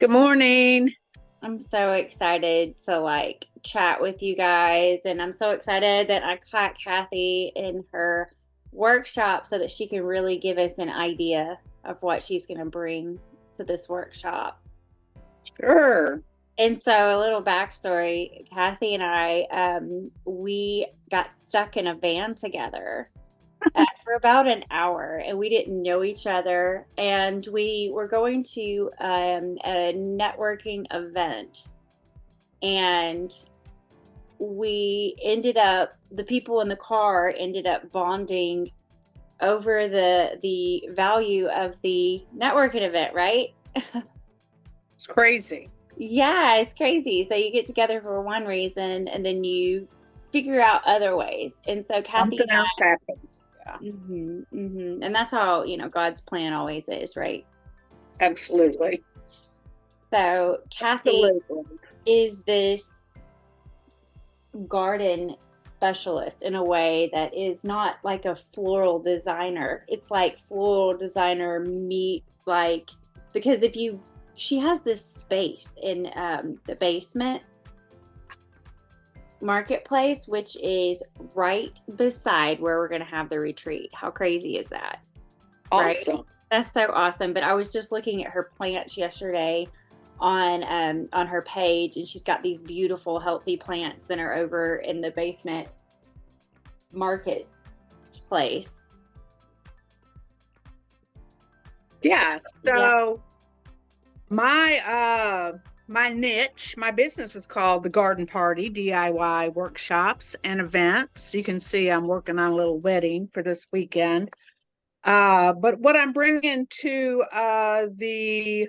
Good morning. I'm so excited to chat with you guys, and I'm so excited that I caught Kathy in her workshop so that she can really give us an idea of what she's going to bring to this workshop. Sure. And so, a little backstory: Kathy and I, we got stuck in a van together for about an hour, and we didn't know each other, and we were going to a networking event, and the people in the car ended up bonding over the value of the networking event, right? It's crazy. Yeah, it's crazy. So you get together for one reason and then you figure out other ways. And so Kathy Something and else happens. Yeah, and that's how, God's plan always is, right? absolutely. So Kathy Absolutely. is this garden specialist in a way that is not like a floral designer. It's like floral designer meets because if you she has this space in the basement marketplace, which is right beside where we're going to have the retreat. How crazy is that? Right? Awesome. That's so awesome. But I was just looking at her plants yesterday on her page, and she's got these beautiful healthy plants that are over in the basement marketplace. Yeah. Yeah. So my niche, my business is called the Garden Party DIY workshops and events. You can see I'm working on a little wedding for this weekend. But what I'm bringing to the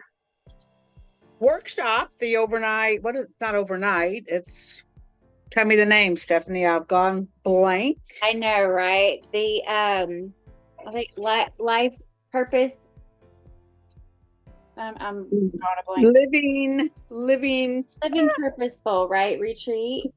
workshop, the overnight, what is not overnight, it's tell me the name, Stephanie. I've gone blank. I know, right? The I think life purpose. I'm drawing a blank. Living. Living purposeful, right? Retreat.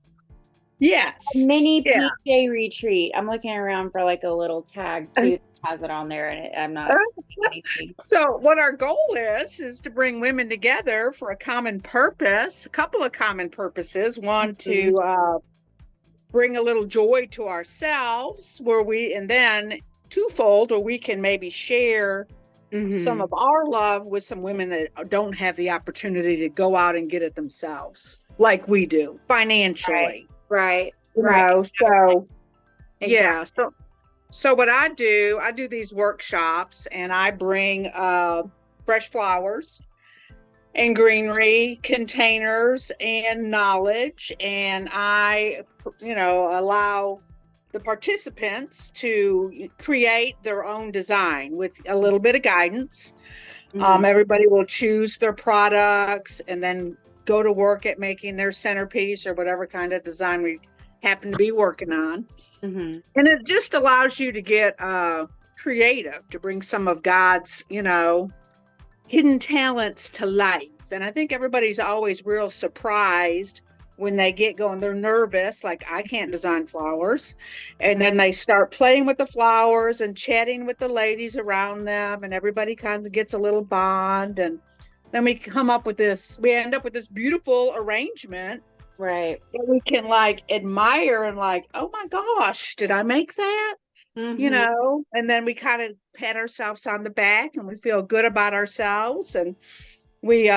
Yes. Mini Yeah. PJ retreat. I'm looking around for like a little tag too that has it on there, and I'm not seeing anything. So what our goal is to bring women together for a common purpose, a couple of common purposes. One, Mhm. to bring a little joy to ourselves, and then twofold, or we can maybe share some Mhm. of our love with some women that don't have the opportunity to go out and get it themselves, like we do Right. financially. Right. You Right. know, so Exactly. yeah, so what I do these workshops, and I bring fresh flowers and greenery containers and knowledge, and I allow the participants to create their own design with a little bit of guidance. Mhm. Everybody will choose their products and then go to work at making their centerpiece or whatever kind of design we happen to be working on. Mhm. And it just allows you to get creative, to bring some of God's, hidden talents to life. And I think everybody's always real surprised when they get going. They're nervous, like, I can't design flowers. And then they start playing with the flowers and chatting with the ladies around them, and everybody kind of gets a little bond. And then we end up with this beautiful arrangement Right. that we can like admire and like, oh my gosh, did I make that? Mhm. And then we kind of pat ourselves on the back and we feel good about ourselves, and we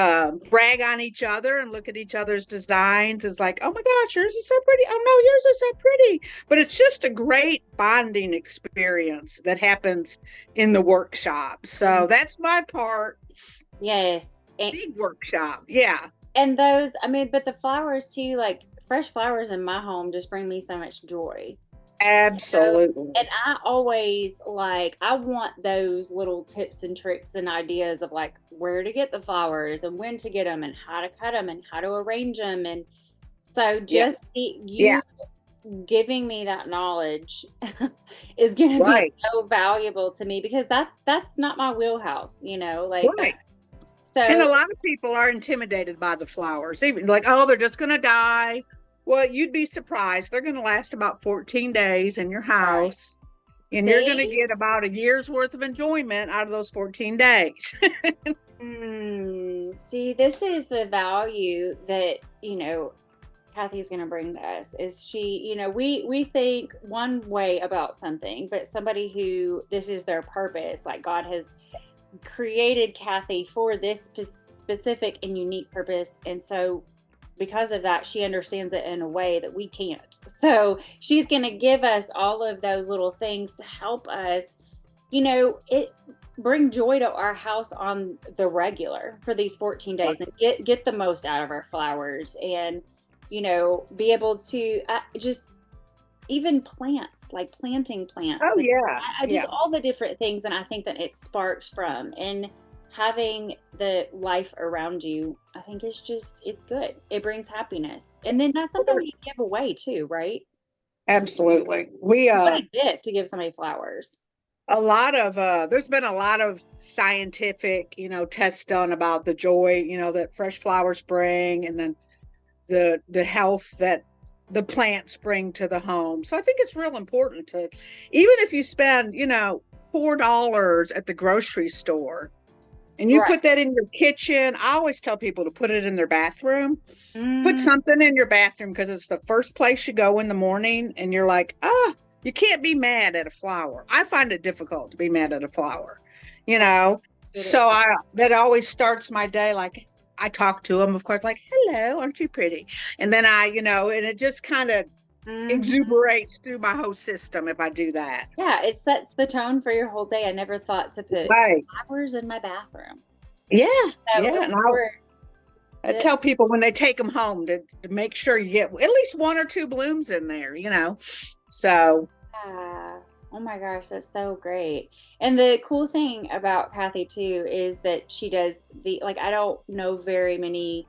brag on each other and look at each other's designs. It's like, oh my gosh, yours is so pretty. Oh no, yours is so pretty. But it's just a great bonding experience that happens in the workshop. Mhm. So that's my part. Yes. Big workshop. Yeah, And those, I mean, but the flowers too, like fresh flowers in my home just bring me so much joy. So, and absolutely. I always I want those little tips and tricks and ideas of like where to get the flowers and when to get them and how to cut them and how to arrange them. And so Yeah, yeah, you giving me that knowledge is going to be right, so valuable to me because that's not my wheelhouse, like that. right. And a So, lot of people are intimidated by the flowers, even like, oh, they're just going to die. Well, you'd be surprised. They're going to last about 14 days in your right. house, and you're going to See? get about a year's worth of enjoyment out of those 14 days. See, this is the value that, Kathy's going to bring to us is she, we think one way about something, but somebody who this is their purpose, like God has created Kathy for this specific and unique purpose. And so because of that, she understands it in a way that we can't. So she's going to give us all of those little things to help us, it bring joy to our house on the regular for these 14 days and get the most out of our flowers and, be able to just even plants, like planting plants. Oh, And yeah. I just all the different things. And I think that it sparks from and having the life around you, I think it's good. It brings happiness. And then that's something we give away too, right? Absolutely. What a gift to give somebody flowers. There's been a lot of scientific, tests done about the joy, that fresh flowers bring, and then the health that the plants bring to the home. So I think it's real important to, even if you spend, $4 at the grocery store and you put that in your kitchen. I always tell people to put it in their bathroom. Put something in your bathroom because it's the first place you go in the morning and you're like, you can't be mad at a flower. I find it difficult to be mad at a flower, so that always starts my day. Like I talk to them, of course, like, hello, aren't you pretty? And then and it just kind of exuberates through my whole system if I do that. Yeah, it sets the tone for your whole day. I never thought to put flowers in my bathroom. Yeah, and I tell people when they take them home to make sure you get at least 1 or 2 blooms in there, So. Oh my gosh, that's so great. And the cool thing about Kathy too is that she does I don't know very many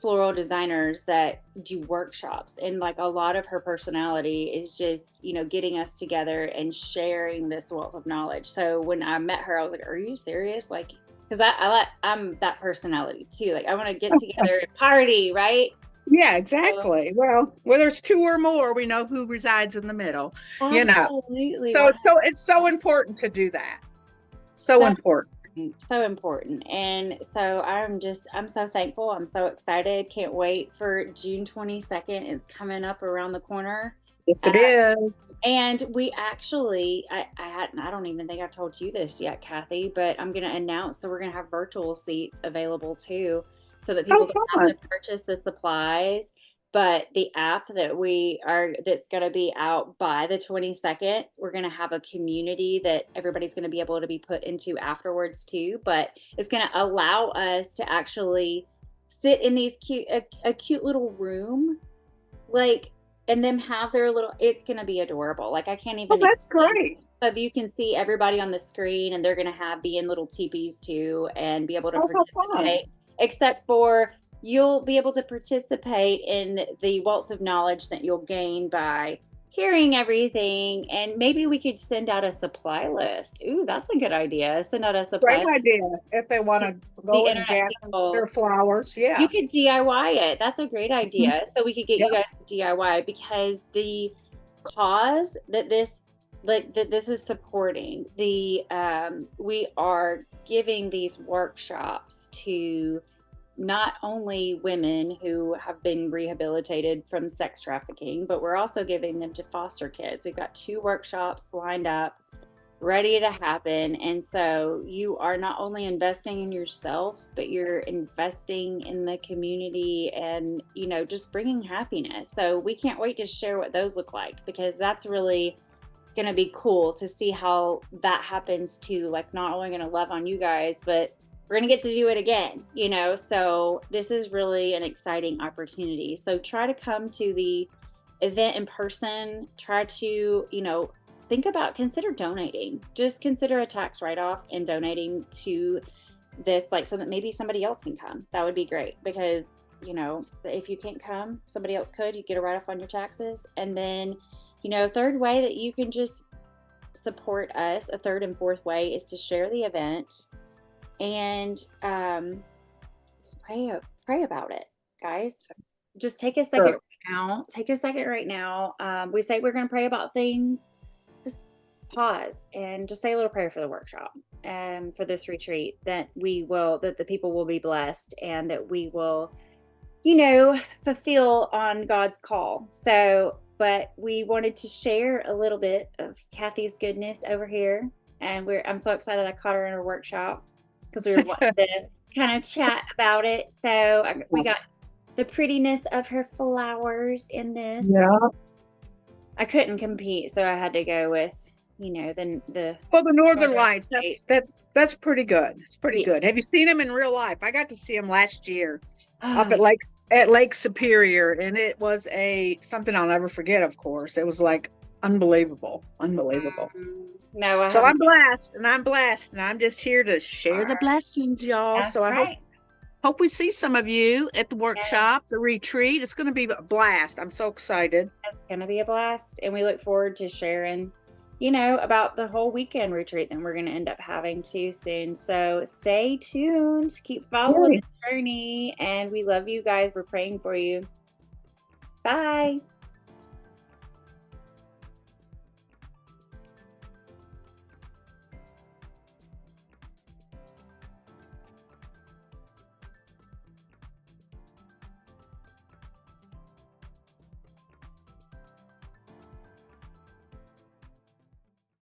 floral designers that do workshops, and like a lot of her personality is just, getting us together and sharing this wealth of knowledge. So when I met her, I was like, are you serious? Like, because I'm that personality too. Like I want to get together and party, right? Yeah, exactly. So, well, where there's 2 or more, we know who resides in the middle. Absolutely. So it's so important to do that. So important. So important. And so I'm so thankful. I'm so excited. Can't wait for June 22nd. It's coming up around the corner. Yes, it is. And we actually, I don't even think I've told you this yet, Kathy, but I'm going to announce that we're going to have virtual seats available too, so that people don't have to purchase the supplies. But the app that's going to be out by the 22nd, we're going to have a community that everybody's going to be able to be put into afterwards too. But it's going to allow us to actually sit in these a cute little room, and them have their it's going to be adorable. Like I can't even. Oh, that's great. So you can see everybody on the screen, and they're going to be in little teepees too and be able to participate, except for you'll be able to participate in the wealth of knowledge that you'll gain by hearing everything. And maybe we could send out a supply list. Ooh, that's a good idea. Send out a supply list. Great idea. If they want to go and gather their flowers. Yeah. You could DIY it. That's a great idea. So we could get you guys to DIY, because the cause that this is supporting, we are giving these workshops to not only women who have been rehabilitated from sex trafficking, but we're also giving them to foster kids. We've got 2 workshops lined up, ready to happen. And so you are not only investing in yourself, but you're investing in the community and, just bringing happiness. So we can't wait to share what those look like, because that's really going to be cool to see how that happens too. Like, not only going to love on you guys, but we're going to get to do it again, so this is really an exciting opportunity. So try to come to the event in person. Try to, consider donating. Just consider a tax write-off and donating to this, so that maybe somebody else can come. That would be great, because, if you can't come, somebody else could. You get a write-off on your taxes. And then, third way that you can just support us, a third and fourth way, is to share the event and pray about it, guys. Just take a second right now. We say we're going to pray about things. Just pause and just say a little prayer for the workshop, for this retreat, that the people will be blessed and that we will, fulfill on God's call. So, but we wanted to share a little bit of Kathy's goodness over here. And I'm so excited I caught her in her workshop because we were wanting to kind of chat about it. So we got the prettiness of her flowers in this. Yeah. I couldn't compete, so I had to go with, the Northern Lights. That's pretty good. It's pretty good. Have you seen them in real life? I got to see them last year up at Lake Superior, and it was something I'll never forget. Of course, it was like unbelievable. No, so I'm blessed, and I'm just here to share the blessings, y'all. That's so I hope we see some of you at the workshop, the retreat. It's going to be a blast. I'm so excited. It's going to be a blast, and we look forward to sharing, about the whole weekend retreat that we're going to end up having too soon. So stay tuned, keep following the journey, and we love you guys. We're praying for you. Bye.